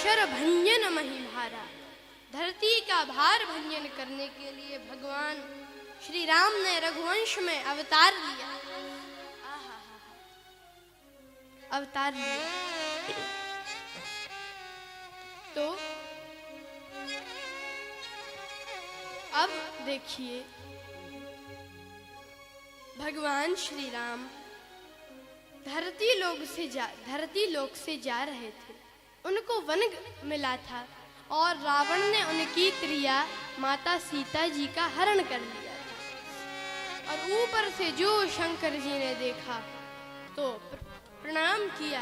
अक्षर भंजन मही भारा। धरती का भार भंजन करने के लिए भगवान श्री राम ने रघुवंश में अवतार लिया। अवतार लिया तो अब देखिए, भगवान श्री राम धरती लोक से जा रहे थे। उनको वन मिला था और रावण ने उनकी क्रिया माता सीता जी का हरण कर लिया था। और ऊपर से जो शंकर जी ने देखा तो प्रणाम किया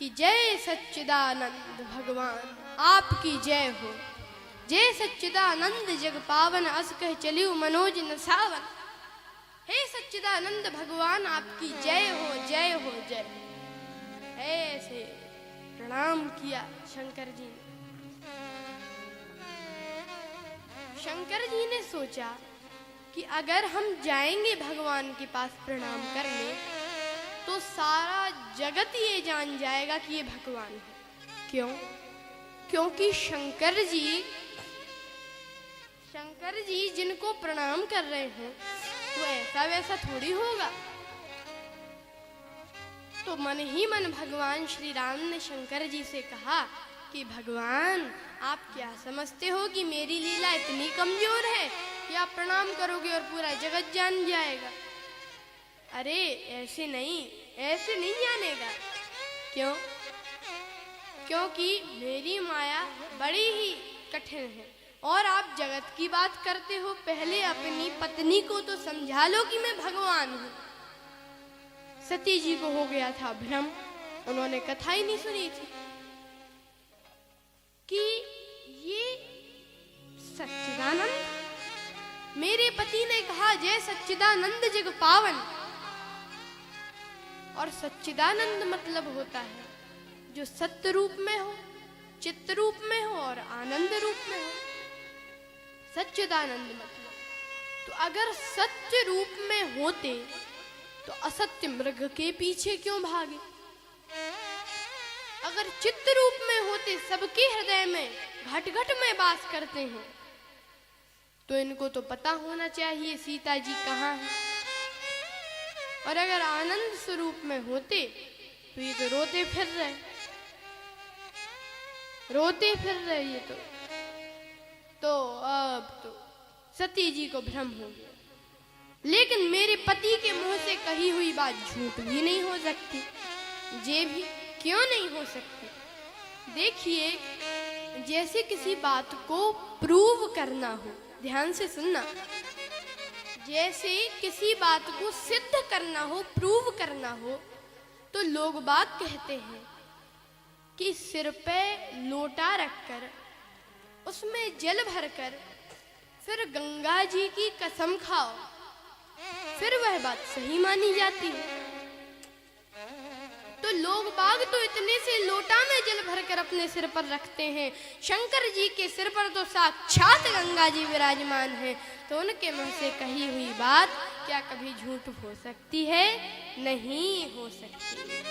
कि जय सच्चिदानंद भगवान, आपकी जय हो। जय सच्चिदानंद जग पावन, अस कह चलियो मनोज न सावन। हे सच्चिदानंद भगवान, आपकी जय हो, जय हो, जय। ऐसे प्रणाम किया शंकर जी ने। शंकर जी ने सोचा कि अगर हम जाएंगे भगवान के पास प्रणाम करने तो सारा जगत ये जान जाएगा कि ये भगवान है। क्यों? क्योंकि शंकर जी जिनको प्रणाम कर रहे हैं वो ऐसा वैसा थोड़ी होगा। तो मन ही मन भगवान श्री राम ने शंकर जी से कहा कि भगवान, आप क्या समझते हो कि मेरी लीला इतनी कमजोर है कि आप प्रणाम करोगे और पूरा जगत जान जाएगा? अरे ऐसे नहीं जानेगा। क्यों? क्योंकि मेरी माया बड़ी ही कठिन है और आप जगत की बात करते हो। पहले अपनी पत्नी को तो समझा लो कि मैं भगवान हूं। सती जी को हो गया था भ्रम, उन्होंने कथा ही नहीं सुनी थी कि ये सच्चिदानंद, मेरे पति ने कहा जय सच्चिदानंद जग पावन। और सच्चिदानंद मतलब होता है जो सत्य रूप में हो, चित्त रूप में हो और आनंद रूप में हो। सच्चिदानंद मतलब, तो अगर सत्य रूप में होते तो असत्य मृग के पीछे क्यों भागे? अगर चित्त रूप में होते, सबके हृदय में घट घट में वास करते हैं, तो इनको तो पता होना चाहिए सीता जी कहाँ है। और अगर आनंद स्वरूप में होते तो ये तो रोते फिर रहे ये तो अब तो सती जी को भ्रम हो गया। लेकिन मेरे पति के मुंह से कही हुई बात झूठ भी नहीं हो सकती। ये भी क्यों नहीं हो सकती? देखिए, जैसे किसी बात को प्रूव करना हो, ध्यान से सुनना, जैसे किसी बात को सिद्ध करना हो, प्रूव करना हो, तो लोग बात कहते हैं कि सिर पे लोटा रखकर उसमें जल भरकर फिर गंगा जी की कसम खाओ, फिर वह बात सही मानी जाती है। तो लोग बाग तो इतने से लोटा में जल भरकर अपने सिर पर रखते हैं। शंकर जी के सिर पर तो साक्षात गंगा जी विराजमान है, तो उनके मुंह से कही हुई बात क्या कभी झूठ हो सकती है? नहीं हो सकती।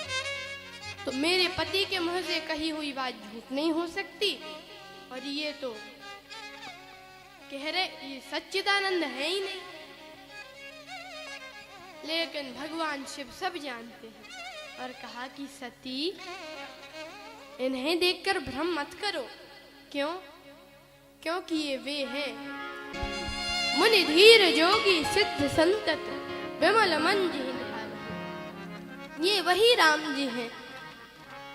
तो मेरे पति के मुंह से कही हुई बात झूठ नहीं हो सकती। और ये तो कह रहे ये सच्चिदानंद है ही नहीं। लेकिन भगवान शिव सब जानते हैं और कहा कि सती, इन्हें देखकर भ्रम मत करो। क्यों? क्योंकि ये वे हैं मुनि धीर जोगी सिद्ध संतत विमल मन जिहि निहाल। ये वही राम जी हैं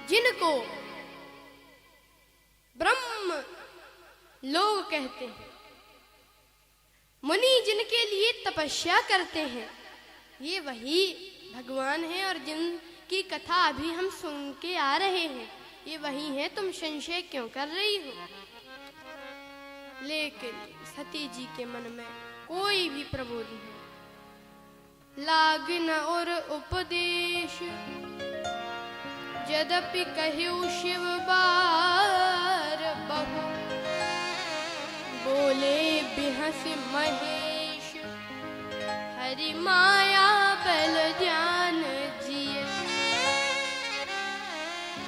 जिनको ब्रह्म लोग कहते हैं, मुनि जिनके लिए तपस्या करते हैं, ये वही भगवान हैं। और जिनकी कथा अभी हम सुन के आ रहे हैं, ये वही हैं। तुम संशय क्यों कर रही हो? लेकिन सती जी के मन में कोई भी प्रबोध नहीं। लागन और उपदेश यद्यपि कह्यु शिव बार बहु, बोले बिहस महेश हरि माया बल ज्ञान जिय।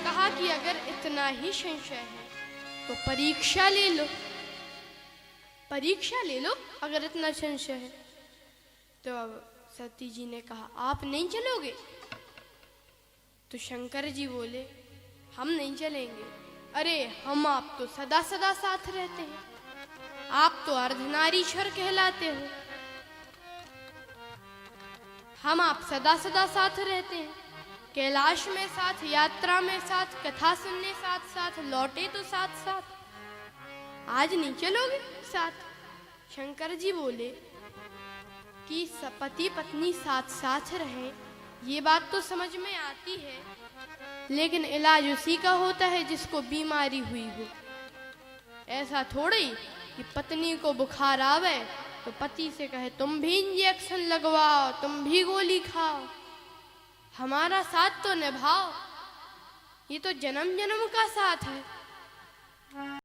कहा कि अगर इतना ही संशय है तो परीक्षा ले लो, परीक्षा ले लो अगर इतना संशय है। तो अब सती जी ने कहा आप नहीं चलोगे? तो शंकर जी बोले हम नहीं चलेंगे। अरे हम आप तो सदा सदा साथ रहते हैं, आप तो अर्धनारीश्वर कहलाते हो, हम आप सदा सदा साथ रहते हैं, कैलाश में साथ, यात्रा में साथ, कथा सुनने साथ साथ, लौटे तो साथ साथ, आज नहीं चलोगे साथ? शंकर जी बोले कि पति पत्नी साथ साथ रहे ये बात तो समझ में आती है, लेकिन इलाज उसी का होता है जिसको बीमारी हुई हो। ऐसा थोड़ी कि पत्नी को बुखार आवे तो पति से कहे तुम भी इंजेक्शन लगवाओ, तुम भी गोली खाओ, हमारा साथ तो निभाओ। ये तो जन्म जन्म का साथ है।